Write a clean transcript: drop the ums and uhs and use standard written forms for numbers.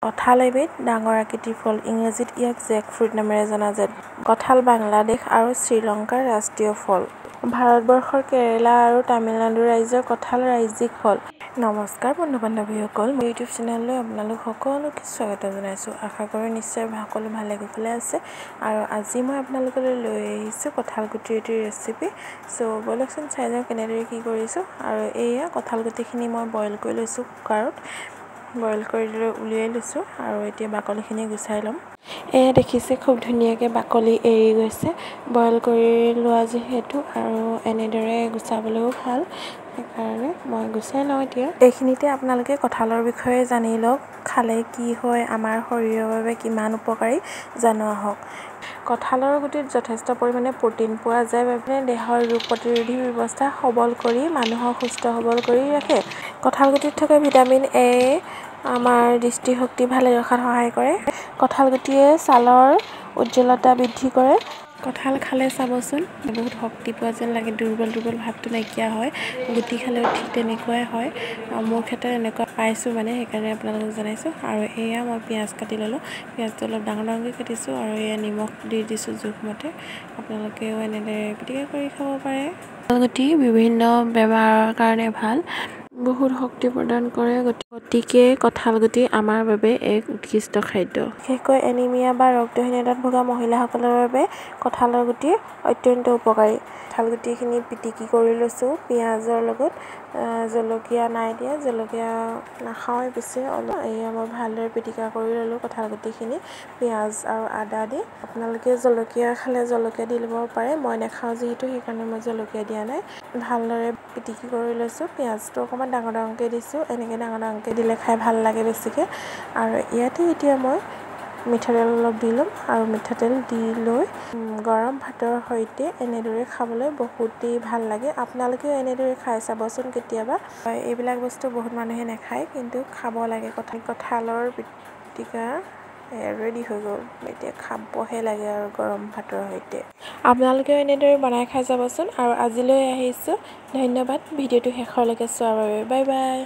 কঁঠাল এবিধ ডাঙৰ আকৃতিৰ ফল। ইংৰাজীত ইয়াক জেকফ্ৰুট নামেৰে জনাজাত। কঁঠাল বাংলাদেশ আৰু শ্ৰীলংকাৰ ৰাষ্ট্ৰীয় ফল। ভাৰতবৰ্ষৰ কেৰালা আৰু তামিলনাডু ৰাজ্যৰ কঁঠাল ৰাজ্যিক ফল। নমস্কাৰ বন্ধু-বান্ধৱীসকল, মোৰ ইউটিউব চেনেললৈ আপোনালোক সকলোকে স্বাগত জনাইছোঁ। আশা কৰোঁ নিশ্চয় সকলো ভালে কুশলে আছে। আৰু আজি মই আপোনালোকলৈ লৈ আহিছোঁ কঁঠাল গুটিৰ এটি ৰেচিপি। ব'লকচোন চাই যাওঁ কেনেদৰে কি কৰিছোঁ। আৰু এয়া কঁঠাল গুটিখিনি মই বইল কৰি লৈছোঁ কুকাৰত। বইল কৰি উলিয়াই লৈছোঁ আৰু এতিয়া বাকলিখিনি গুচাই ল'ম। এয়া দেখিছে খুব ধুনীয়াকৈ বাকলি এৰি গৈছে, বইল কৰি লোৱা যিহেতু, আৰু এনেদৰে গুচাবলৈও ভাল, সেইকাৰণে মই গুচাই লওঁ এতিয়া। এইখিনিতে আপোনালোকে কঁঠালৰ বিষয়ে জানি লওক, খালে কি হয়, আমাৰ শৰীৰৰ বাবে কিমান উপকাৰী জানো আহক। কঁঠালৰ গুটিত যথেষ্ট পৰিমাণে প্ৰ'টিন পোৱা যায় বাবে দেহৰ ৰোগ প্ৰতিৰোধী ব্যৱস্থা সবল কৰি মানুহক সুস্থ সবল কৰি ৰাখে। কঁঠাল গুটিত থকা ভিটামিন এ আমাৰ দৃষ্টিশক্তি ভালে ৰখাত সহায় কৰে। কঁঠাল গুটিয়ে ছালৰ উজ্জ্বলতা বৃদ্ধি কৰে। কঁঠাল খালে চাবচোন বহুত শক্তি পোৱা যেন লাগে, দুৰ্বল ভাৱটো নাইকিয়া হয়। গুটি খালেও ঠিক তেনেকুৱাই হয়। মোৰ ক্ষেত্ৰত এনেকুৱা পাইছোঁ মানে, সেইকাৰণে আপোনালোকক জনাইছোঁ। আৰু এয়া মই পিঁয়াজ কাটি ল'লোঁ। পিঁয়াজটো অলপ ডাঙৰকৈ কাটিছোঁ আৰু এয়া নিমখ দি দিছোঁ জোখমতে। আপোনালোকেও এনেদৰে পিটিকা কৰি খাব পাৰে। কঁঠাল গুটি বিভিন্ন বেমাৰৰ কাৰণে ভাল, বহুত শক্তি প্ৰদান কৰে। গতিকে কঁঠাল গুটি আমাৰ বাবে এক উৎকৃষ্ট খাদ্য। বিশেষকৈ এনিমিয়া বা ৰক্তহীনতাত ভোগা মহিলাসকলৰ বাবে কঁঠালৰ গুটি অত্যন্ত উপকাৰী। কঁঠাল গুটিখিনি পিটিকি কৰি লৈছোঁ পিঁয়াজৰ লগত। জলকীয়া নাই দিয়া, জলকীয়া নাখাওঁৱে পিছে অলপ। এয়া মই ভালদৰে পিটিকা কৰি ল'লোঁ কঁঠাল গুটিখিনি পিঁয়াজ আৰু আদা দি। আপোনালোকে জলকীয়া খালে জলকীয়া দি ল'ব পাৰে, মই নাখাওঁ যিহেতু সেইকাৰণে মই জলকীয়া দিয়া নাই। ভালদৰে পিটিকি কৰি লৈছোঁ। পিঁয়াজটো অকণমান ডাঙৰকৈ দিছোঁ, এনেকৈ ডাঙৰকৈ দিলে খাই ভাল লাগে বেছিকৈ। আৰু ইয়াতে এতিয়া মই মিঠাতেল অলপ দি ল'ম, আৰু মিঠাতেল দি লৈ গৰম ভাতৰ সৈতে এনেদৰে খাবলৈ বহুতেই ভাল লাগে। আপোনালোকেও এনেদৰে খাই চাবচোন কেতিয়াবা। এইবিলাক বস্তু বহুত মানুহে নাখায়, কিন্তু খাব লাগে। কঁঠালৰ পিটিকা ৰেডি হৈ গ'ল, এতিয়া খাবহে লাগে আৰু গৰম ভাতৰ সৈতে। আপোনালোকেও এনেদৰে বনাই খাই চাবচোন। আৰু আজিলৈ আহিছোঁ, ধন্যবাদ ভিডিঅ'টো শেষলৈকে চোৱাৰ বাবে। Bye bye.